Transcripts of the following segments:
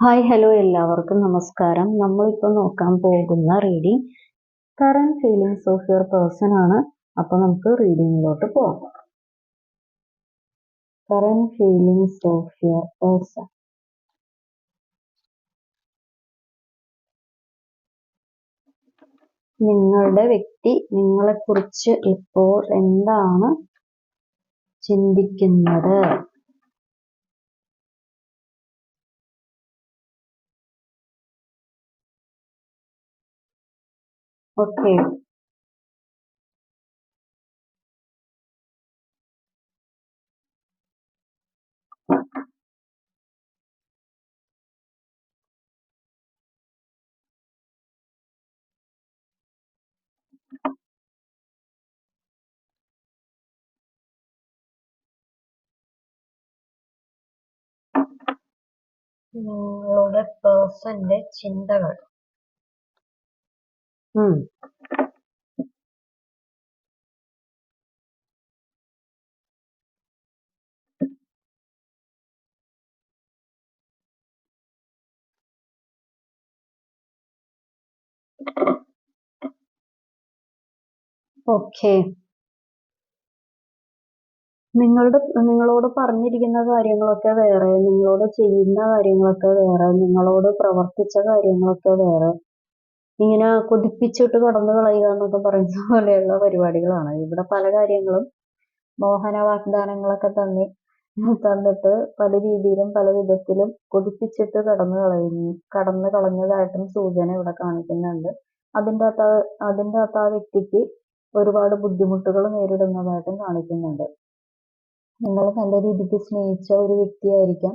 Hi hello എല്ലാവർക്കും നമസ്കാരം. നമ്മളിപ്പോൾ നോക്കാൻ പോകുന്ന reading current feelings of your person ആണ്. അപ്പോൾ നമുക്ക് റീഡിങ്ങിലോട്ട് പോകാം. Current feelings of your person. നിങ്ങളുടെ വ്യക്തി നിങ്ങളെക്കുറിച്ച് ഇപ്പോൾ എന്താണ് ചിന്തിക്കുന്നത്? ഓക്കെ, നിങ്ങളുടെ പേഴ്സന്റെ ചിന്തകൾ. ഓക്കെ, നിങ്ങളോട് പറഞ്ഞിരിക്കുന്ന കാര്യങ്ങളൊക്കെ വേറെ, നിങ്ങളോട് ചെയ്യുന്ന കാര്യങ്ങളൊക്കെ വേറെ, നിങ്ങളോട് പ്രവർത്തിച്ച കാര്യങ്ങളൊക്കെ വേറെ. ഇങ്ങനെ കൊതിപ്പിച്ചിട്ട് കടന്നു കളയുക എന്നൊക്കെ പറയുന്ന പോലെയുള്ള പരിപാടികളാണ്. ഇവിടെ പല കാര്യങ്ങളും മോഹന വാഗ്ദാനങ്ങളൊക്കെ തന്നിട്ട് പല രീതിയിലും പല വിധത്തിലും കൊതിപ്പിച്ചിട്ട് കടന്നു കളഞ്ഞതായിട്ടും സൂചന ഇവിടെ കാണിക്കുന്നുണ്ട്. അതിൻ്റെ അകത്ത് ആ വ്യക്തിക്ക് ഒരുപാട് ബുദ്ധിമുട്ടുകൾ നേരിടുന്നതായിട്ടും കാണിക്കുന്നുണ്ട്. നിങ്ങൾ നല്ല രീതിക്ക് സ്നേഹിച്ച ഒരു വ്യക്തിയായിരിക്കാം.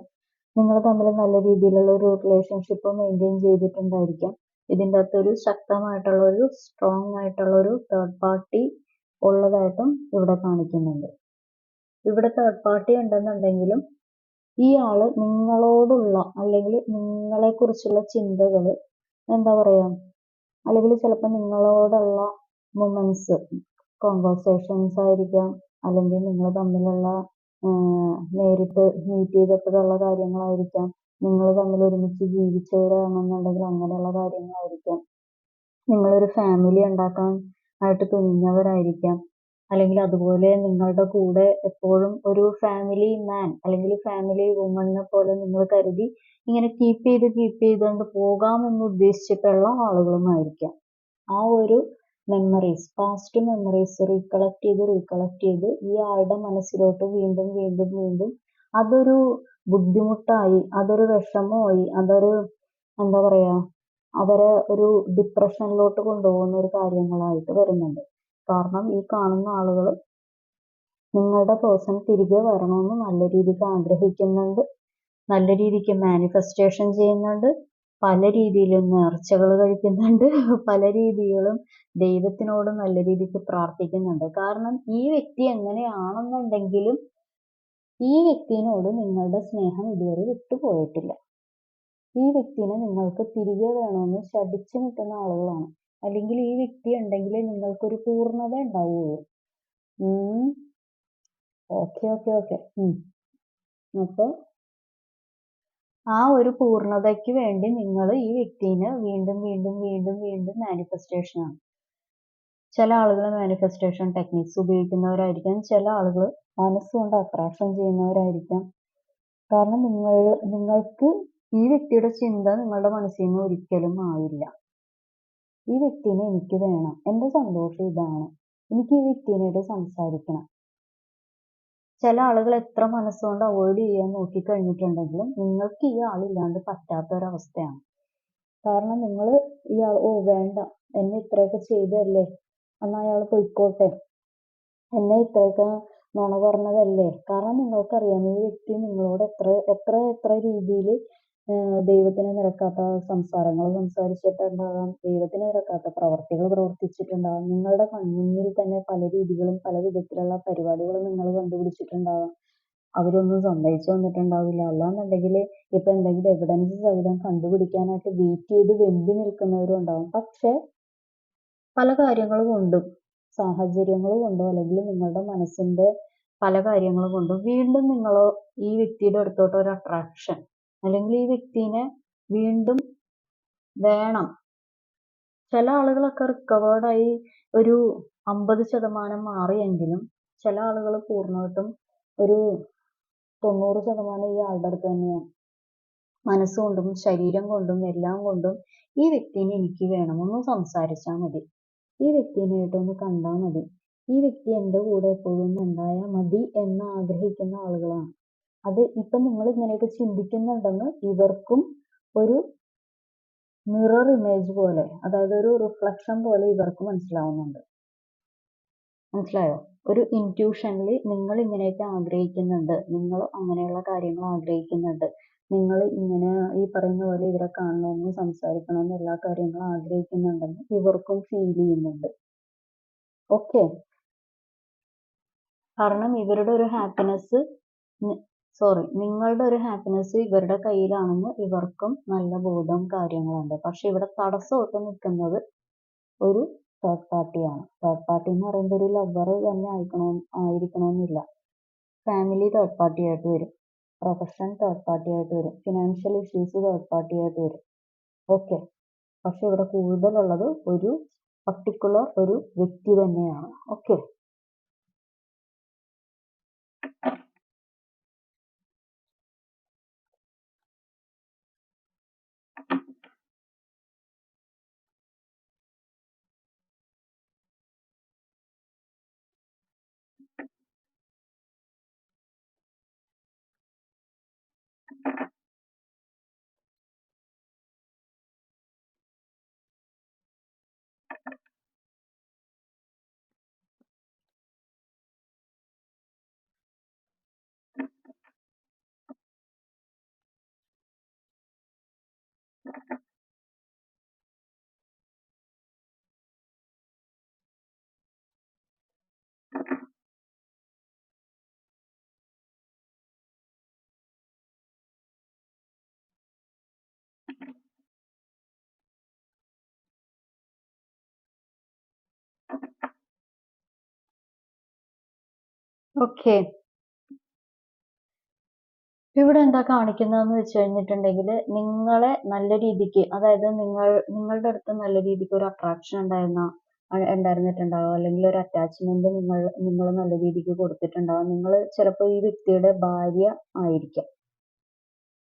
നിങ്ങൾ തമ്മിൽ നല്ല രീതിയിലുള്ള ഒരു റിലേഷൻഷിപ്പ് മെയിൻറ്റെയിൻ ചെയ്തിട്ടുണ്ടായിരിക്കാം. ഇതിൻ്റെ അകത്തൊരു ശക്തമായിട്ടുള്ള ഒരു സ്ട്രോങ് ആയിട്ടുള്ള ഒരു തേർഡ് പാർട്ടി ഉള്ളതായിട്ടും ഇവിടെ കാണിക്കുന്നുണ്ട്. ഇവിടെ തേർഡ് പാർട്ടി ഉണ്ടെന്നുണ്ടെങ്കിലും ഈ ആള് നിങ്ങളോടുള്ള അല്ലെങ്കിൽ നിങ്ങളെക്കുറിച്ചുള്ള ചിന്തകൾ എന്താ പറയാ, അല്ലെങ്കിൽ ചിലപ്പോൾ നിങ്ങളോടുള്ള മൊമെന്റ്സ്, കോൺവെർസേഷൻസ് ആയിരിക്കാം, അല്ലെങ്കിൽ നിങ്ങൾ തമ്മിലുള്ള നേരിട്ട് മീറ്റ് ചെയ്തപ്പോഴുള്ള കാര്യങ്ങളായിരിക്കാം, നിങ്ങൾ തമ്മിൽ ഒരുമിച്ച് ജീവിച്ചവരാണെന്നുണ്ടെങ്കിൽ അങ്ങനെയുള്ള കാര്യങ്ങളായിരിക്കാം, നിങ്ങളൊരു ഫാമിലി ഉണ്ടാക്കാൻ ആയിട്ട് തുനിഞ്ഞവരായിരിക്കാം, അല്ലെങ്കിൽ അതുപോലെ നിങ്ങളുടെ കൂടെ എപ്പോഴും ഒരു ഫാമിലി മാൻ അല്ലെങ്കിൽ ഫാമിലി വുമണിനെ പോലെ നിങ്ങൾ കരുതി ഇങ്ങനെ കീപ്പ് ചെയ്തുകൊണ്ട് പോകാമെന്ന് ഉദ്ദേശിച്ചിട്ടുള്ള ആളുകളുമായിരിക്കാം. ആ ഒരു മെമ്മറീസ്, പാസ്റ്റ് മെമ്മറീസ് റീകളക്ട് ചെയ്ത് ഈ ആളുടെ മനസ്സിലോട്ട് വീണ്ടും വീണ്ടും വീണ്ടും അതൊരു ബുദ്ധിമുട്ടായി, അതൊരു വിഷമമായി, അതൊരു എന്താ പറയാ, അവരെ ഒരു ഡിപ്രഷനിലോട്ട് കൊണ്ടുപോകുന്ന ഒരു കാര്യങ്ങളായിട്ട് വരുന്നുണ്ട്. കാരണം ഈ കാണുന്ന ആളുകൾ നിങ്ങളുടെ പേഴ്സൺ തിരികെ വരണമെന്ന് നല്ല രീതിക്ക് ആഗ്രഹിക്കുന്നുണ്ട്, നല്ല രീതിക്ക് മാനിഫെസ്റ്റേഷൻ ചെയ്യുന്നുണ്ട്, പല രീതിയിലും നേർച്ചകൾ കഴിക്കുന്നുണ്ട്, പല രീതികളും ദൈവത്തിനോട് നല്ല രീതിക്ക് പ്രാർത്ഥിക്കുന്നുണ്ട്. കാരണം ഈ വ്യക്തി എങ്ങനെയാണെന്നുണ്ടെങ്കിലും ഈ വ്യക്തിയോട് നിങ്ങളുടെ സ്നേഹം ഇതുവരെ വിട്ടുപോയിട്ടില്ല. ഈ വ്യക്തിനെ നിങ്ങൾക്ക് തിരികെ വേണമെന്ന് ശഠിച്ചു നിൽക്കുന്ന ആളുകളാണ്. അല്ലെങ്കിൽ ഈ വ്യക്തി ഉണ്ടെങ്കിൽ നിങ്ങൾക്കൊരു പൂർണ്ണത ഉണ്ടാവുകയുള്ളൂ. ഓക്കെ. അപ്പോൾ ആ ഒരു പൂർണ്ണതയ്ക്ക് വേണ്ടി നിങ്ങൾ ഈ വ്യക്തിനെ വീണ്ടും വീണ്ടും വീണ്ടും വീണ്ടും മാനിഫെസ്റ്റേഷനാണ്. ചില ആളുകൾ മാനിഫെസ്റ്റേഷൻ ടെക്നിക്സ് ഉപയോഗിക്കുന്നവരായിരിക്കാം, ചില ആളുകൾ മനസ്സുകൊണ്ട് അട്രാക്ഷൻ ചെയ്യുന്നവരായിരിക്കാം. കാരണം നിങ്ങൾക്ക് ഈ വ്യക്തിയുടെ ചിന്ത നിങ്ങളുടെ മനസ്സിൽ നിന്ന് ഒരിക്കലും ആയില്ല. ഈ വ്യക്തിനെ എനിക്ക് വേണം, എൻ്റെ സന്തോഷം ഇതാണ്, എനിക്ക് ഈ വ്യക്തിനായിട്ട് സംസാരിക്കണം. ചില ആളുകൾ എത്ര മനസ്സുകൊണ്ട് അവോയ്ഡ് ചെയ്യാൻ നോക്കിക്കഴിഞ്ഞിട്ടുണ്ടെങ്കിലും നിങ്ങൾക്ക് ഈ ആളില്ലാണ്ട് പറ്റാത്തൊരവസ്ഥയാണ്. കാരണം നിങ്ങൾ ഇയാൾ വേണ്ട, എന്നെ ഇത്രയൊക്കെ ചെയ്തതല്ലേ, എന്നാൽ അയാൾ പൊയ്ക്കോട്ടെ, എന്നെ ഇത്രയൊക്കെ നുണ പറഞ്ഞതല്ലേ. കാരണം നിങ്ങൾക്കറിയാം ഈ വ്യക്തി നിങ്ങളോട് എത്ര രീതിയിൽ ദൈവത്തിന് നിരക്കാത്ത സംസാരങ്ങൾ സംസാരിച്ചിട്ടുണ്ടാകാം, ദൈവത്തിന് നിരക്കാത്ത പ്രവർത്തികൾ പ്രവർത്തിച്ചിട്ടുണ്ടാകാം, നിങ്ങളുടെ കൺമുന്നിൽ തന്നെ പല രീതികളും പല വിധത്തിലുള്ള പരിപാടികളും നിങ്ങൾ കണ്ടുപിടിച്ചിട്ടുണ്ടാകാം. അവരൊന്നും സമ്മതിച്ചു തന്നിട്ടുണ്ടാവില്ല. അല്ലാന്നുണ്ടെങ്കിൽ ഇപ്പൊ എന്തെങ്കിലും എവിഡൻസ് സഹിതം കണ്ടുപിടിക്കാനായിട്ട് വെയിറ്റ് ചെയ്ത് വെമ്പി നിൽക്കുന്നവരും ഉണ്ടാവും. പക്ഷെ പല കാര്യങ്ങൾ കൊണ്ടും സാഹചര്യങ്ങൾ കൊണ്ടോ അല്ലെങ്കിൽ നിങ്ങളുടെ മനസ്സിന്റെ പല കാര്യങ്ങൾ കൊണ്ടും വീണ്ടും നിങ്ങൾ ഈ വ്യക്തിയുടെ അടുത്തോട്ട് ഒരു അട്രാക്ഷൻ അല്ലെങ്കിൽ ഈ വ്യക്തിനെ വീണ്ടും വേണം. ചില ആളുകളൊക്കെ റിക്കവേർഡായി ഒരു 50% മാറിയെങ്കിലും ചില ആളുകൾ പൂർണ്ണമായിട്ടും ഒരു 90% ഈ ആളുടെ അടുത്ത് തന്നെയാണ്. മനസ്സുകൊണ്ടും ശരീരം കൊണ്ടും എല്ലാം കൊണ്ടും ഈ വ്യക്തിനെ എനിക്ക് വേണം, ഒന്ന് സംസാരിച്ചാൽ മതി, ഈ വ്യക്തിനായിട്ടൊന്ന് കണ്ടാൽ മതി, ഈ വ്യക്തി എൻ്റെ കൂടെ എപ്പോഴും ഉണ്ടായാൽ മതി എന്ന് ആഗ്രഹിക്കുന്ന ആളുകളാണ്. അത് ഇപ്പം നിങ്ങൾ ഇങ്ങനെയൊക്കെ ചിന്തിക്കുന്നുണ്ടെന്ന് ഇവർക്കും ഒരു മിറർ ഇമേജ് പോലെ, അതായത് ഒരു റിഫ്ലക്ഷൻ പോലെ ഇവർക്ക് മനസ്സിലാവുന്നുണ്ട്. മനസ്സിലായോ? ഒരു ഇൻറ്റ്യൂഷനിൽ നിങ്ങൾ ഇങ്ങനെയൊക്കെ ആഗ്രഹിക്കുന്നുണ്ട്, നിങ്ങൾ അങ്ങനെയുള്ള കാര്യങ്ങൾ ആഗ്രഹിക്കുന്നുണ്ട്, നിങ്ങൾ ഇങ്ങനെ ഈ പറയുന്ന പോലെ ഇവരെ കാണണമെന്ന് സംസാരിക്കണമെന്ന് എല്ലാ കാര്യങ്ങളും ആഗ്രഹിക്കുന്നുണ്ടെന്ന് ഇവർക്കും ഫീൽ ചെയ്യുന്നുണ്ട്. ഓക്കെ, കാരണം ഇവരുടെ ഒരു ഹാപ്പിനെസ് നിങ്ങളുടെ ഒരു ഹാപ്പിനെസ് ഇവരുടെ കയ്യിലാണെന്ന് ഇവർക്കും നല്ല ബോധവും കാര്യങ്ങളുണ്ട്. പക്ഷെ ഇവിടെ തടസ്സമൊക്കെ നിൽക്കുന്നത് ഒരു തേർഡ് പാർട്ടിയാണ്. തേർഡ് പാർട്ടി എന്ന് പറയുമ്പോൾ ഒരു ലവർ തന്നെ ആയിരിക്കണമെന്നില്ല. ഫാമിലി തേർഡ് പാർട്ടി ആയിട്ട് വരും, പ്രൊഫഷൻ തേർഡ് പാർട്ടി ആയിട്ട് വരും, ഫിനാൻഷ്യൽ ഇഷ്യൂസ് തേർഡ് പാർട്ടി ആയിട്ട് വരും. ഓക്കെ, പക്ഷെ ഇവിടെ കൂടുതലുള്ളത് ഒരു പർട്ടിക്കുലർ ഒരു വ്യക്തി തന്നെയാണ്. Okay, okay. ഇവിടെ എന്താ കാണിക്കുന്നതെന്ന് വെച്ച് കഴിഞ്ഞിട്ടുണ്ടെങ്കിൽ നിങ്ങളെ നല്ല രീതിക്ക്, അതായത് നിങ്ങളുടെ അടുത്ത് നല്ല രീതിക്ക് ഒരു അട്രാക്ഷൻ ഉണ്ടായിരുന്നിട്ടുണ്ടാവും, അല്ലെങ്കിൽ ഒരു അറ്റാച്ച്മെന്റ് നിങ്ങൾ നല്ല രീതിക്ക് കൊടുത്തിട്ടുണ്ടാവും. നിങ്ങൾ ചിലപ്പോൾ ഈ വ്യക്തിയുടെ ഭാര്യ ആയിരിക്കാം,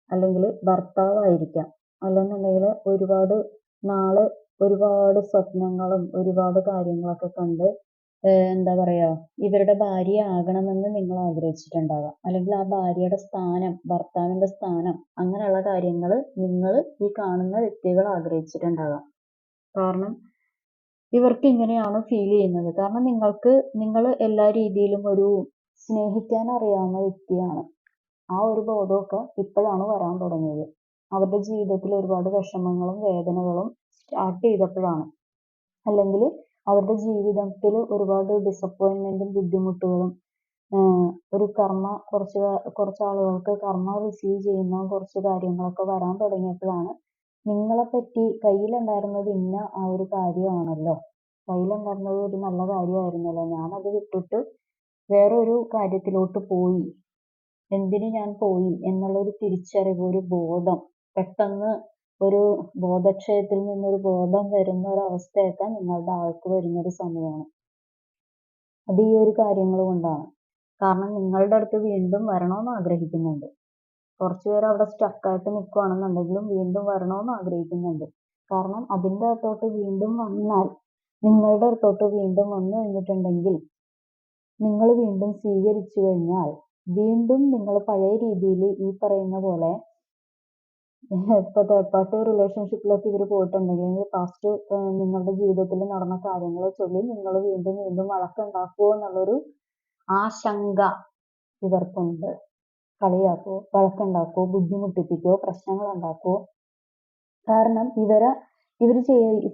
അല്ലെങ്കിൽ ഭർത്താവായിരിക്കാം, അല്ലെന്നുണ്ടെങ്കിൽ ഒരുപാട് നാള് ഒരുപാട് സ്വപ്നങ്ങളും ഒരുപാട് കാര്യങ്ങളൊക്കെ കണ്ട് എന്താ പറയാ, ഇവരുടെ ഭാര്യ ആകണമെന്ന് നിങ്ങൾ ആഗ്രഹിച്ചിട്ടുണ്ടാകാം, അല്ലെങ്കിൽ ആ ഭാര്യയുടെ സ്ഥാനം, ഭർത്താവിന്റെ സ്ഥാനം, അങ്ങനെയുള്ള കാര്യങ്ങൾ നിങ്ങൾ ഈ കാണുന്ന വ്യക്തികൾ ആഗ്രഹിച്ചിട്ടുണ്ടാകാം. കാരണം ഇവർക്ക് ഇങ്ങനെയാണ് ഫീൽ ചെയ്യുന്നത്. കാരണം നിങ്ങൾ എല്ലാ രീതിയിലും ഒരു സ്നേഹിക്കാൻ അറിയാവുന്ന വ്യക്തിയാണ്. ആ ഒരു ബോധമൊക്കെ ഇപ്പോഴാണ് വരാൻ തുടങ്ങിയത്. അവരുടെ ജീവിതത്തിൽ ഒരുപാട് വിഷമങ്ങളും വേദനകളും സ്റ്റാർട്ട് ചെയ്തപ്പോഴാണ്, അല്ലെങ്കിൽ അവരുടെ ജീവിതത്തിൽ ഒരുപാട് ഡിസപ്പോയിൻമെന്റും ബുദ്ധിമുട്ടുകളും, ഒരു കുറച്ച് ആളുകൾക്ക് കർമ്മ റിസീവ് ചെയ്യുന്ന കുറച്ച് കാര്യങ്ങളൊക്കെ വരാൻ തുടങ്ങിയപ്പോഴാണ് നിങ്ങളെപ്പറ്റി കയ്യിലുണ്ടായിരുന്നത് ഇന്ന ആ ഒരു കാര്യമാണല്ലോ, കയ്യിലുണ്ടായിരുന്നത് ഒരു നല്ല കാര്യമായിരുന്നല്ലോ, ഞാനത് വിട്ടിട്ട് വേറൊരു കാര്യത്തിലോട്ട് പോയി, എന്തിന് ഞാൻ പോയി എന്നുള്ളൊരു തിരിച്ചറിവ്, ഒരു ബോധം, പെട്ടെന്ന് ഒരു ബോധക്ഷയത്തിൽ നിന്നൊരു ബോധം വരുന്ന ഒരു അവസ്ഥയൊക്കെ നിങ്ങളുടെ ആൾക്ക് വരുന്നൊരു സമയമാണ്. അത് ഈ ഒരു കാര്യങ്ങൾ കൊണ്ടാണ്. കാരണം നിങ്ങളുടെ അടുത്ത് വീണ്ടും വരണമെന്ന് ആഗ്രഹിക്കുന്നുണ്ട്. കുറച്ചുപേർ അവിടെ സ്റ്റക്കായിട്ട് നിൽക്കുകയാണെന്നുണ്ടെങ്കിലും വീണ്ടും വരണമെന്ന് ആഗ്രഹിക്കുന്നുണ്ട്. കാരണം അതിൻ്റെ അകത്തോട്ട് വീണ്ടും വന്നാൽ, നിങ്ങളുടെ അടുത്തോട്ട് വീണ്ടും വന്നു കഴിഞ്ഞിട്ടുണ്ടെങ്കിൽ, നിങ്ങൾ വീണ്ടും സ്വീകരിച്ചു കഴിഞ്ഞാൽ, വീണ്ടും നിങ്ങൾ പഴയ രീതിയിൽ ഈ പറയുന്ന പോലെ ഇപ്പൊ തേർഡ് പാർട്ടി റിലേഷൻഷിപ്പിലൊക്കെ ഇവർ പോയിട്ടുണ്ടെങ്കിൽ, പാസ്റ്റ് നിങ്ങളുടെ ജീവിതത്തിൽ നടന്ന കാര്യങ്ങളെ ചൊല്ലി നിങ്ങൾ വീണ്ടും വീണ്ടും വഴക്കുണ്ടാക്കുമോ എന്നുള്ളൊരു ആശങ്ക ഇവർക്കുണ്ട്. കളിയാക്കുമോ, വഴക്കുണ്ടാക്കുമോ, ബുദ്ധിമുട്ടിപ്പിക്കുമോ, പ്രശ്നങ്ങൾ ഉണ്ടാക്കുമോ? കാരണം ഇവർ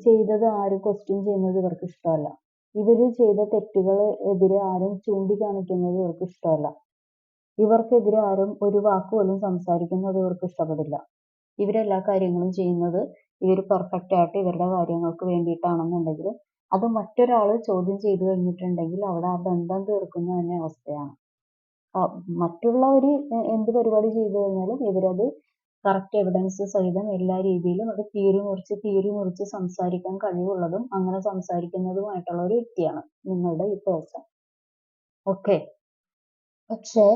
ചെയ്തത് ആരും ക്വസ്റ്റ്യൻ ചെയ്യുന്നത് ഇവർക്ക് ഇഷ്ടമല്ല. ഇവർ ചെയ്ത തെറ്റുകളെതിരെ ആരും ചൂണ്ടിക്കാണിക്കുന്നത് ഇവർക്ക് ഇഷ്ടമല്ല. ഇവർക്കെതിരെ ആരും ഒരു വാക്ക് പോലും സംസാരിക്കുന്നത് ഇവർക്ക് ഇഷ്ടപ്പെടില്ല. ഇവരെല്ലാ കാര്യങ്ങളും ചെയ്യുന്നത് ഇവർ പെർഫെക്റ്റ് ആയിട്ട് ഇവരുടെ കാര്യങ്ങൾക്ക് വേണ്ടിയിട്ടാണെന്നുണ്ടെങ്കിൽ, അത് മറ്റൊരാൾ ചോദ്യം ചെയ്തു കഴിഞ്ഞിട്ടുണ്ടെങ്കിൽ അവിടെ ആ ബന്ധം തീർക്കുന്ന തന്നെ അവസ്ഥയാണ്. മറ്റുള്ളവർ എന്ത് പരിപാടി ചെയ്തു കഴിഞ്ഞാലും ഇവരത് കറക്റ്റ് എവിഡൻസ് സഹിതം എല്ലാ രീതിയിലും അത് കീറി മുറിച്ച് സംസാരിക്കാൻ കഴിവുള്ളതും അങ്ങനെ സംസാരിക്കുന്നതുമായിട്ടുള്ള ഒരു വ്യക്തിയാണ് നിങ്ങളുടെ ഈ പേഴ്സൺ. ഓക്കെ. പക്ഷേ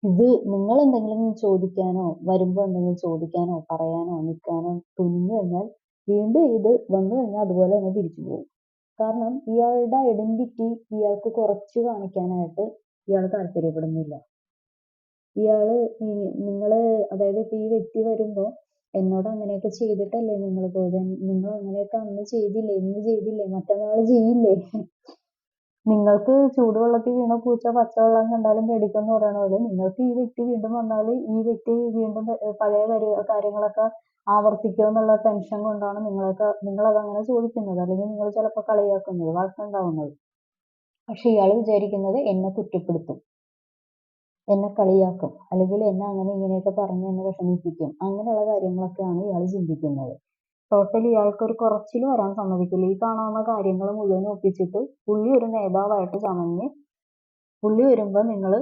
ഇത് നിങ്ങൾ എന്തെങ്കിലും ചോദിക്കാനോ വരുമ്പോൾ എന്തെങ്കിലും ചോദിക്കാനോ പറയാനോ നിൽക്കാനോ തുനിഞ്ഞു കഴിഞ്ഞാൽ വീണ്ടും ഇത് വന്നു കഴിഞ്ഞാൽ അതുപോലെ തന്നെ തിരിച്ചു പോകും. കാരണം ഇയാളുടെ ഐഡന്റിറ്റി ഇയാൾക്ക് കുറച്ച് കാണിക്കാനായിട്ട് ഇയാൾ താല്പര്യപ്പെടുന്നില്ല. ഇയാള് നിങ്ങള് അതായത് ഇപ്പൊ ഈ വ്യക്തി വരുമ്പോ എന്നോട് അങ്ങനെയൊക്കെ ചെയ്തിട്ടല്ലേ നിങ്ങൾ പോയത്, നിങ്ങൾ അങ്ങനെയൊക്കെ അന്ന് ചെയ്തില്ലേ, ഇന്ന് ചെയ്തില്ലേ, മറ്റന്നാൾ ചെയ്യില്ലേ, നിങ്ങൾക്ക് ചൂടുവെള്ളത്തിൽ വീണ പൂച്ച പച്ചവെള്ളം കണ്ടാലും പേടിക്കുമെന്ന് പറയണ പോലെ നിങ്ങൾക്ക് ഈ വ്യക്തി വീണ്ടും വന്നാൽ ഈ വ്യക്തി വീണ്ടും പഴയ കാര്യങ്ങളൊക്കെ ആവർത്തിക്കുമോ എന്നുള്ള ടെൻഷൻ കൊണ്ടാണ് നിങ്ങളതങ്ങനെ ചോദിക്കുന്നത്, അല്ലെങ്കിൽ നിങ്ങൾ ചിലപ്പോൾ കളിയാക്കുന്നത്, വഴക്കുണ്ടാവുന്നത്. പക്ഷെ ഇയാൾ വിചാരിക്കുന്നത് എന്നെ കുറ്റപ്പെടുത്തും, എന്നെ കളിയാക്കും, അല്ലെങ്കിൽ എന്നെ അങ്ങനെ ഇങ്ങനെയൊക്കെ പറഞ്ഞ് എന്നെ വിഷമിപ്പിക്കും, അങ്ങനെയുള്ള കാര്യങ്ങളൊക്കെയാണ് ഇയാൾ ചിന്തിക്കുന്നത്. ടോട്ടലി ഇയാൾക്കൊരു കുറച്ചിൽ വരാൻ സമ്മതിക്കില്ല. ഈ കാണാവുന്ന കാര്യങ്ങൾ മുഴുവൻ ഒപ്പിച്ചിട്ട് പുള്ളി ഒരു നേതാവായിട്ട് ചമഞ്ഞ് പുള്ളി വരുമ്പോൾ നിങ്ങൾ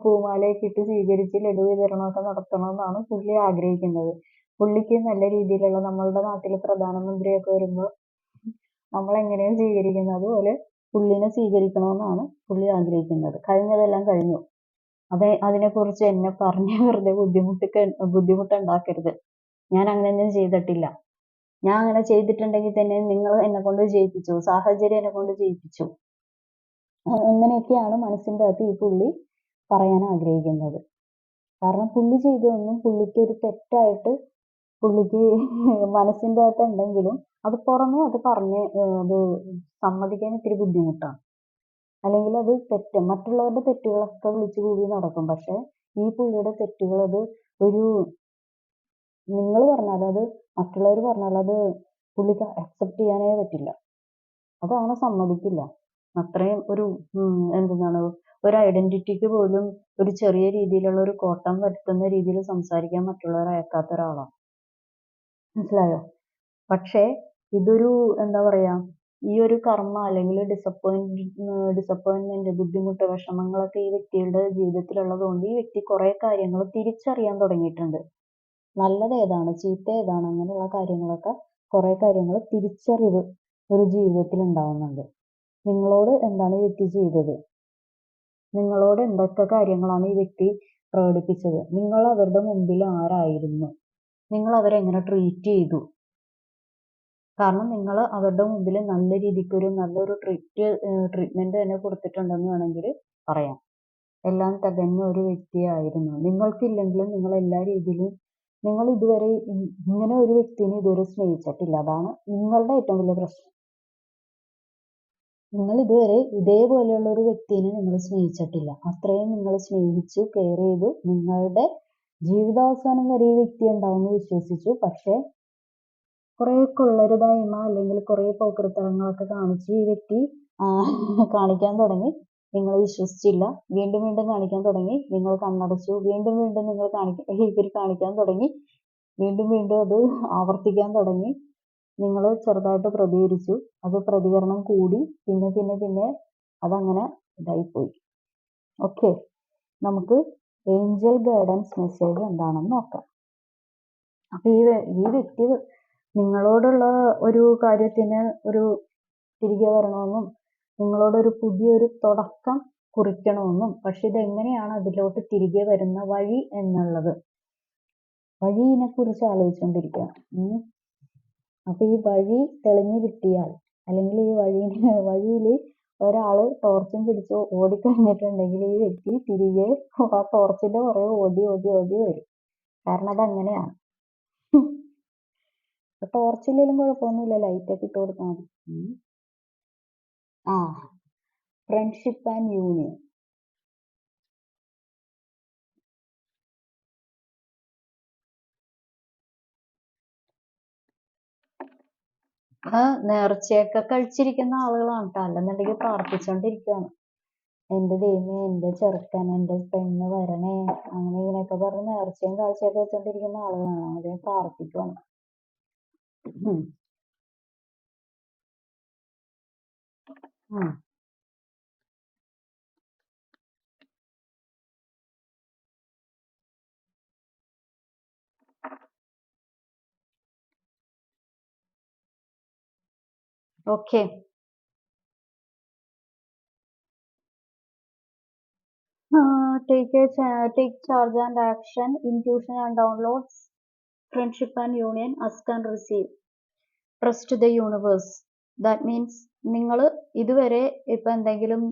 പൂമാലയൊക്കെ ഇട്ട് സ്വീകരിച്ച് ലഡു വിതരണമൊക്കെ നടത്തണമെന്നാണ് പുള്ളി ആഗ്രഹിക്കുന്നത്. പുള്ളിക്ക് നല്ല രീതിയിലുള്ള നമ്മളുടെ നാട്ടിൽ പ്രധാനമന്ത്രിയൊക്കെ വരുമ്പോൾ നമ്മൾ എങ്ങനെയാണ് സ്വീകരിക്കുന്നത് അതുപോലെ പുള്ളിനെ സ്വീകരിക്കണമെന്നാണ് പുള്ളി കഴിഞ്ഞതെല്ലാം കഴിഞ്ഞു. അതിനെക്കുറിച്ച് എന്നെ പറഞ്ഞ് വെറുതെ ബുദ്ധിമുട്ടുണ്ടാക്കരുത്. ഞാൻ അങ്ങനെയൊന്നും ചെയ്തിട്ടില്ല. ഞാൻ അങ്ങനെ ചെയ്തിട്ടുണ്ടെങ്കിൽ തന്നെ നിങ്ങൾ എന്നെ കൊണ്ട് ചെയ്യിപ്പിച്ചു, സാഹചര്യം എന്നെ കൊണ്ട് ചെയ്യിപ്പിച്ചു. അങ്ങനെയൊക്കെയാണ് മനസ്സിൻ്റെ അകത്ത് ഈ പുള്ളി പറയാൻ ആഗ്രഹിക്കുന്നത്. കാരണം പുള്ളി ചെയ്തതൊന്നും പുള്ളിക്ക് ഒരു തെറ്റായിട്ട് പുള്ളിക്ക് മനസ്സിൻ്റെ അകത്ത് ഉണ്ടെങ്കിലും അത് പുറമെ അത് സമ്മതിക്കാൻ ഇത്തിരി ബുദ്ധിമുട്ടാണ്. അല്ലെങ്കിൽ അത് മറ്റുള്ളവരുടെ തെറ്റുകളൊക്കെ വിളിച്ചു കൂടി നടക്കും. പക്ഷെ ഈ പുള്ളിയുടെ തെറ്റുകൾ അത് നിങ്ങൾ പറഞ്ഞാലും അത് മറ്റുള്ളവർ പറഞ്ഞാലും അത് പുള്ളിക്ക് അക്സെപ്റ്റ് ചെയ്യാനേ പറ്റില്ല. അതങ്ങനെ സമ്മതിക്കില്ല. അത്രയും ഒരു ഐഡന്റിറ്റിക്ക് പോലും ഒരു ചെറിയ രീതിയിലുള്ള ഒരു കോട്ടം വരുത്തുന്ന രീതിയിൽ സംസാരിക്കാൻ മറ്റുള്ളവരെ അയക്കാത്ത ഒരാളാണ്. മനസ്സിലായോ? പക്ഷേ ഇതൊരു എന്താ പറയാ, ഈ ഒരു കർമ്മ അല്ലെങ്കിൽ ഡിസപ്പോയിന്റ്മെന്റ്, ബുദ്ധിമുട്ട്, വിഷമങ്ങളൊക്കെ ഈ വ്യക്തിയുടെ ജീവിതത്തിലുള്ളത് കൊണ്ട് ഈ വ്യക്തി കുറെ കാര്യങ്ങൾ തിരിച്ചറിയാൻ തുടങ്ങിയിട്ടുണ്ട്. നല്ലത് ഏതാണ്, ചീത്ത ഏതാണ്, അങ്ങനെയുള്ള കാര്യങ്ങളൊക്കെ കുറെ കാര്യങ്ങൾ തിരിച്ചറിവ് ഒരു ജീവിതത്തിൽ ഉണ്ടാവുന്നുണ്ട്. നിങ്ങളോട് എന്താണ് ഈ വ്യക്തി ചെയ്തത്, നിങ്ങളോട് എന്തൊക്കെ കാര്യങ്ങളാണ് ഈ വ്യക്തി പ്രകടിപ്പിച്ചത്, നിങ്ങൾ അവരുടെ മുമ്പിൽ ആരായിരുന്നു, നിങ്ങൾ അവരെ എങ്ങനെ ട്രീറ്റ് ചെയ്തു. കാരണം നിങ്ങൾ അവരുടെ മുമ്പിൽ നല്ല രീതിക്ക് നല്ലൊരു ട്രീറ്റ്മെന്റ് തന്നെ കൊടുത്തിട്ടുണ്ടെന്ന് വേണമെങ്കിൽ പറയാം. എല്ലാം തികഞ്ഞ ഒരു വ്യക്തിയായിരുന്നു. നിങ്ങൾക്കില്ലെങ്കിലും നിങ്ങൾ എല്ലാ രീതിയിലും നിങ്ങൾ ഇതുവരെ ഇങ്ങനെ ഒരു വ്യക്തിനെ ഇതുവരെ സ്നേഹിച്ചിട്ടില്ല. അതാണ് നിങ്ങളുടെ ഏറ്റവും വലിയ പ്രശ്നം. നിങ്ങൾ ഇതുവരെ ഇതേപോലെയുള്ള ഒരു വ്യക്തിനെ നിങ്ങൾ സ്നേഹിച്ചിട്ടില്ല. അത്രയും നിങ്ങൾ സ്നേഹിച്ചു, കെയർ ചെയ്തു, നിങ്ങളുടെ ജീവിതാവസാനം വരെ ഈ വ്യക്തി ഉണ്ടാവുമെന്ന് വിശ്വസിച്ചു. പക്ഷെ കുറെ കൊള്ളരുതായ്മ അല്ലെങ്കിൽ കുറെ പോക്കൃത്തരങ്ങളൊക്കെ കാണിച്ച് ഈ വ്യക്തി കാണിക്കാൻ തുടങ്ങി. നിങ്ങൾ വിശ്വസിച്ചില്ല. വീണ്ടും വീണ്ടും കാണിക്കാൻ തുടങ്ങി. നിങ്ങൾ കണ്ണടച്ചു. വീണ്ടും വീണ്ടും ഇവർ കാണിക്കാൻ തുടങ്ങി. വീണ്ടും വീണ്ടും അത് ആവർത്തിക്കാൻ തുടങ്ങി. നിങ്ങൾ ചെറുതായിട്ട് പ്രതികരിച്ചു. അത് പ്രതികരണം കൂടി. പിന്നെ പിന്നെ പിന്നെ അതങ്ങനെ ഇതായിപ്പോയി. ഓക്കെ, നമുക്ക് ഏഞ്ചൽ ഗൈഡൻസ് മെസ്സേജ് എന്താണെന്ന് നോക്കാം. അപ്പൊ ഈ വ്യക്തി നിങ്ങളോടുള്ള ഒരു കാര്യത്തിന് തിരികെ വരണമെന്നും നിങ്ങളോടൊരു പുതിയൊരു തുടക്കം കുറിക്കണമെന്നും, പക്ഷെ ഇതെങ്ങനെയാണ് അതിലോട്ട് തിരികെ വരുന്ന വഴി എന്നുള്ളത് വഴിയെ കുറിച്ച് ആലോചിച്ചുകൊണ്ടിരിക്കുകയാണ്. അപ്പൊ ഈ വഴി തെളിഞ്ഞു കിട്ടിയാൽ, അല്ലെങ്കിൽ ഈ വഴിയിൽ ഒരാള് ടോർച്ചും പിടിച്ച് ഓടിക്കഴിഞ്ഞിട്ടുണ്ടെങ്കിൽ ഈ വ്യക്തി തിരികെ ആ ടോർച്ചിന്റെ പുറകെ ഓടി വരും. കാരണം അതങ്ങനെയാണ്. ടോർച്ചില്ലെങ്കിലും കുഴപ്പമൊന്നുമില്ല, ലൈറ്റൊക്കെ ഇട്ട് കൊടുത്താൽ മതി. Friendship and union. നേർച്ചയൊക്കെ കഴിച്ചിരിക്കുന്ന ആളുകളാണ് കേട്ടോ. അല്ലെന്നുണ്ടെങ്കിൽ പ്രാർത്ഥിച്ചോണ്ടിരിക്കുകയാണ്. എന്റെ ദൈവമേ, എന്റെ ചെറുക്കൻ, എന്റെ പെണ്ണ് വരണേ, അങ്ങനെ ഇങ്ങനെയൊക്കെ പറഞ്ഞ് നേർച്ചയും കാഴ്ചയൊക്കെ വെച്ചോണ്ടിരിക്കുന്ന ആളുകളാണ്. അതിനെ പ്രാർത്ഥിക്കുകയാണ്. Okay. Take charge and action, intuition and downloads, friendship and union, ask and receive, trust the universe. That means നിങ്ങൾ ഇതുവരെ ഇപ്പം എന്തെങ്കിലും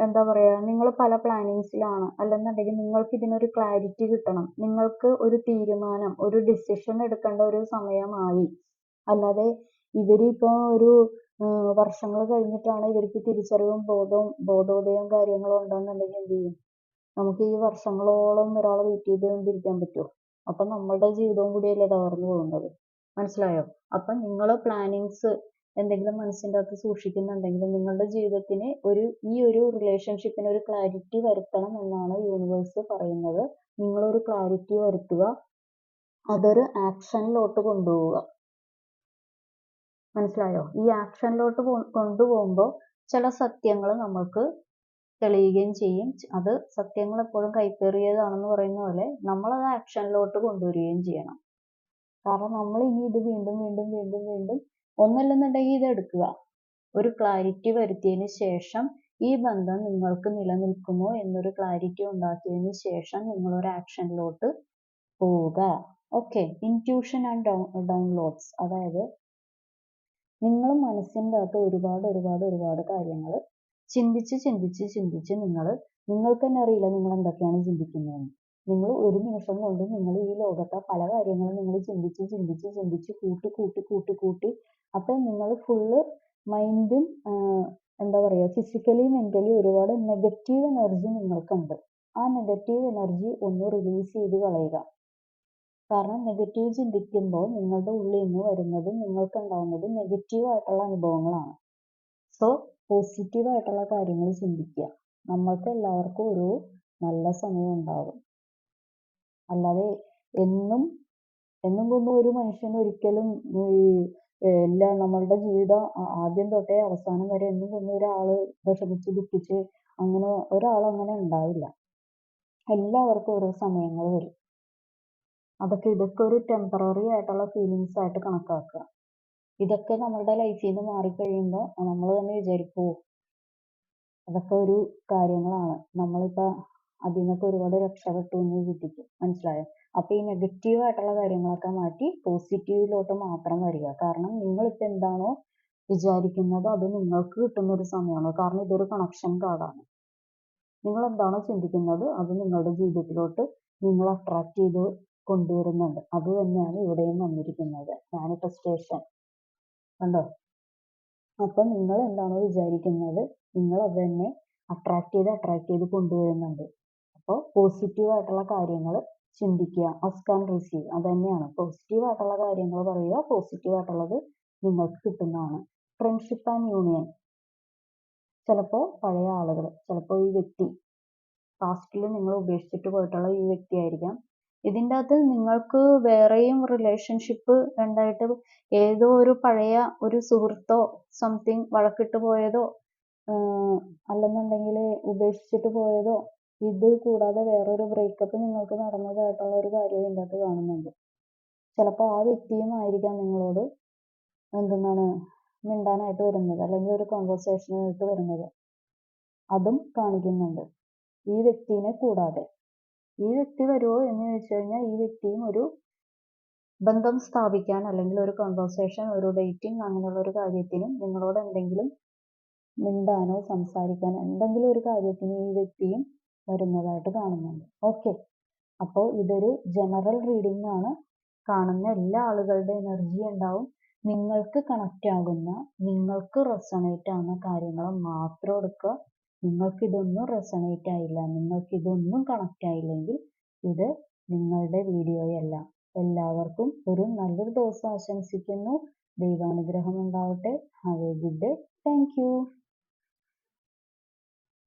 എന്താ പറയുക, നിങ്ങൾ പല പ്ലാനിങ്സിലാണ്, അല്ലെന്നുണ്ടെങ്കിൽ നിങ്ങൾക്ക് ഇതിനൊരു ക്ലാരിറ്റി കിട്ടണം, നിങ്ങൾക്ക് ഒരു തീരുമാനം, ഒരു ഡിസിഷൻ എടുക്കേണ്ട ഒരു സമയമായി. അല്ലാതെ ഇവരിപ്പോൾ ഒരു വർഷങ്ങൾ കഴിഞ്ഞിട്ടാണ് ഇവർക്ക് തിരിച്ചറിവും ബോധോദയവും കാര്യങ്ങളും ഉണ്ടെന്നുണ്ടെങ്കിൽ എന്ത് ചെയ്യും? നമുക്ക് ഈ വർഷങ്ങളോളം ഒരാളെ വെയിറ്റ് ചെയ്തുകൊണ്ടിരിക്കാൻ പറ്റുമോ? അപ്പം നമ്മളുടെ ജീവിതവും കൂടിയല്ലേ തകർന്നു പോകുന്നത്. മനസ്സിലായോ? അപ്പം നിങ്ങൾ പ്ലാനിങ്സ് എന്തെങ്കിലും മനസ്സിൻ്റെ അകത്ത് സൂക്ഷിക്കുന്നുണ്ടെങ്കിൽ നിങ്ങളുടെ ജീവിതത്തിന് ഈ ഒരു റിലേഷൻഷിപ്പിന് ഒരു ക്ലാരിറ്റി വരുത്തണം എന്നാണ് യൂണിവേഴ്സ് പറയുന്നത്. നിങ്ങളൊരു ക്ലാരിറ്റി വരുത്തുക, അതൊരു ആക്ഷനിലോട്ട് കൊണ്ടുപോവുക. മനസ്സിലായോ? ഈ ആക്ഷനിലോട്ട് കൊണ്ടുപോകുമ്പോൾ ചില സത്യങ്ങൾ നമ്മൾക്ക് തെളിയുകയും ചെയ്യും. അത് സത്യങ്ങൾ എപ്പോഴും കൈപ്പേറിയതാണെന്ന് പറയുന്ന പോലെ നമ്മളത് ആക്ഷനിലോട്ട് കൊണ്ടുവരികയും ചെയ്യണം. കാരണം നമ്മൾ ഇനി ഇത് വീണ്ടും വീണ്ടും വീണ്ടും വീണ്ടും ഒന്നല്ലെന്നുണ്ടെങ്കിൽ ഇത് എടുക്കുക, ഒരു ക്ലാരിറ്റി വരുത്തിയതിന് ശേഷം ഈ ബന്ധം നിങ്ങൾക്ക് നിലനിൽക്കുമോ എന്നൊരു ക്ലാരിറ്റി ഉണ്ടാക്കിയതിന് ശേഷം നിങ്ങളൊരു ആക്ഷനിലോട്ട് പോവുക. ഓക്കെ. ഇൻറ്റ്യൂഷൻ ആൻഡ് ഡൗൺലോഡ്സ്, അതായത് നിങ്ങൾ മനസ്സിൻ്റെ അകത്ത് ഒരുപാട് കാര്യങ്ങൾ ചിന്തിച്ച് നിങ്ങൾക്ക് തന്നെ അറിയില്ല നിങ്ങൾ എന്തൊക്കെയാണ് ചിന്തിക്കുന്നതെന്ന്. നിങ്ങൾ ഒരു നിമിഷം കൊണ്ട് നിങ്ങൾ ഈ ലോകത്തെ പല കാര്യങ്ങളും നിങ്ങൾ ചിന്തിച്ച് കൂട്ടി അപ്പം നിങ്ങൾ ഫുള്ള് മൈൻഡും എന്താ പറയുക, ഫിസിക്കലി മെൻ്റലി ഒരുപാട് നെഗറ്റീവ് എനർജി നിങ്ങൾക്കുണ്ട്. ആ നെഗറ്റീവ് എനർജി ഒന്ന് റിലീസ് ചെയ്ത് കളയുക. കാരണം നെഗറ്റീവ് ചിന്തിക്കുമ്പോൾ നിങ്ങളുടെ ഉള്ളിൽ നിന്ന് വരുന്നത്, നിങ്ങൾക്കുണ്ടാകുന്നത് നെഗറ്റീവായിട്ടുള്ള അനുഭവങ്ങളാണ്. സോ പോസിറ്റീവായിട്ടുള്ള കാര്യങ്ങൾ ചിന്തിക്കുക. നമ്മൾക്ക് എല്ലാവർക്കും ഒരു നല്ല സമയം ഉണ്ടാകും. അല്ലാതെ എന്നും കൊണ്ടും ഒരു മനുഷ്യൻ ഒരിക്കലും നമ്മളുടെ ജീവിതം ആദ്യം തൊട്ടേ അവസാനം വരെ എന്നും കൊണ്ടും ഒരാൾ വിഷമിച്ച് ദുഃഖിച്ച് അങ്ങനെ ഒരാളങ്ങനെ ഉണ്ടാവില്ല. എല്ലാവർക്കും ഓരോ സമയങ്ങൾ വരും. ഇതൊക്കെ ഒരു ടെമ്പററി ആയിട്ടുള്ള ഫീലിങ്സ് ആയിട്ട് കണക്കാക്കുക. ഇതൊക്കെ നമ്മളുടെ ലൈഫിൽ നിന്ന് മാറിക്കഴിയുമ്പോൾ നമ്മൾ തന്നെ വിചാരിക്കുമോ, അതൊക്കെ ഒരു കാര്യങ്ങളാണ്, നമ്മളിപ്പോൾ അതിൽ നിന്നൊക്കെ ഒരുപാട് രക്ഷപ്പെട്ടു എന്ന് ചിന്തിക്കും. മനസ്സിലായോ? അപ്പോൾ ഈ നെഗറ്റീവായിട്ടുള്ള കാര്യങ്ങളൊക്കെ മാറ്റി പോസിറ്റീവിലോട്ട് മാത്രം വരിക. കാരണം നിങ്ങളിപ്പോൾ എന്താണോ വിചാരിക്കുന്നത് അത് നിങ്ങൾക്ക് കിട്ടുന്ന ഒരു സമയമാണ്. കാരണം ഇതൊരു കണക്ഷൻ കാർഡാണ്. നിങ്ങൾ എന്താണോ ചിന്തിക്കുന്നത് അത് നിങ്ങളുടെ ജീവിതത്തിലോട്ട് നിങ്ങൾ അട്രാക്റ്റ് ചെയ്ത് കൊണ്ടുവരുന്നുണ്ട്. അത് തന്നെയാണ് ഇവിടെയും വന്നിരിക്കുന്നത്, മാനിഫെസ്റ്റേഷൻ. കണ്ടോ? അപ്പം നിങ്ങൾ എന്താണോ വിചാരിക്കുന്നത് നിങ്ങൾ അത് തന്നെ അട്രാക്റ്റ് ചെയ്ത് കൊണ്ടുവരുന്നുണ്ട്. അപ്പോൾ പോസിറ്റീവായിട്ടുള്ള കാര്യങ്ങൾ ചിന്തിക്കുക, ആസ്ക് ആൻഡ് റിസീവ്. അത് തന്നെയാണ്, പോസിറ്റീവായിട്ടുള്ള കാര്യങ്ങൾ പറയുക, പോസിറ്റീവായിട്ടുള്ളത് നിങ്ങൾക്ക് കിട്ടുന്നതാണ്. ഫ്രണ്ട്ഷിപ്പ് ആൻഡ് യൂണിയൻ, ചിലപ്പോൾ പഴയ ആളുകൾ, ചിലപ്പോൾ ഈ വ്യക്തി പാസ്റ്റിൽ നിങ്ങൾ ഉപേക്ഷിച്ചിട്ട് പോയിട്ടുള്ള ഈ വ്യക്തിയായിരിക്കാം. ഇതിൻ്റെ അകത്ത് നിങ്ങൾക്ക് വേറെയും റിലേഷൻഷിപ്പ് ഉണ്ടായിട്ട് ഏതോ ഒരു പഴയ ഒരു സുഹൃത്തോ സംതിങ് വഴക്കിട്ട് പോയതോ അല്ലെന്നുണ്ടെങ്കിൽ ഉപേക്ഷിച്ചിട്ട് പോയതോ, ഇത് കൂടാതെ വേറൊരു ബ്രേക്കപ്പ് നിങ്ങൾക്ക് നടന്നതായിട്ടുള്ള ഒരു കാര്യം ഇതിൻ്റെ അകത്ത് കാണുന്നുണ്ട്. ചിലപ്പോൾ ആ വ്യക്തിയും ആയിരിക്കാം നിങ്ങളോട് മിണ്ടാനായിട്ട് വരുന്നത്, അല്ലെങ്കിൽ ഒരു കോൺവെർസേഷനായിട്ട് വരുന്നത്. അതും കാണിക്കുന്നുണ്ട്. ഈ വ്യക്തിനെ കൂടാതെ ഈ വ്യക്തി വരുമോ എന്ന് ചോദിച്ചു കഴിഞ്ഞാൽ ഈ വ്യക്തിയും ഒരു ബന്ധം സ്ഥാപിക്കാൻ, അല്ലെങ്കിൽ ഒരു കോൺവെർസേഷൻ, ഒരു ഡേറ്റിംഗ് അങ്ങനെയുള്ള ഒരു കാര്യത്തിനും നിങ്ങളോട് എന്തെങ്കിലും മിണ്ടാനോ സംസാരിക്കാനോ എന്തെങ്കിലും ഒരു കാര്യത്തിന് ഈ വ്യക്തിയും വരുന്നതായിട്ട് കാണുന്നുണ്ട്. ഓക്കെ. അപ്പോൾ ഇതൊരു ജനറൽ റീഡിംഗ് ആണ്. കാണുന്ന എല്ലാ ആളുകളുടെ എനർജി ഉണ്ടാവും. നിങ്ങൾക്ക് കണക്റ്റ് ആകുന്ന, നിങ്ങൾക്ക് റെസണേറ്റ് ആവുന്ന കാര്യങ്ങൾ മാത്രം എടുക്കുക. നിങ്ങൾക്കിതൊന്നും റെസണേറ്റ് ആയില്ല, നിങ്ങൾക്കിതൊന്നും കണക്റ്റ് ആയില്ലെങ്കിൽ ഇത് നിങ്ങളുടെ വീഡിയോയല്ല. എല്ലാവർക്കും ഒരു നല്ലൊരു ദിവസം ആശംസിക്കുന്നു. ദൈവാനുഗ്രഹം ഉണ്ടാവട്ടെ. Have A good day. Thank you.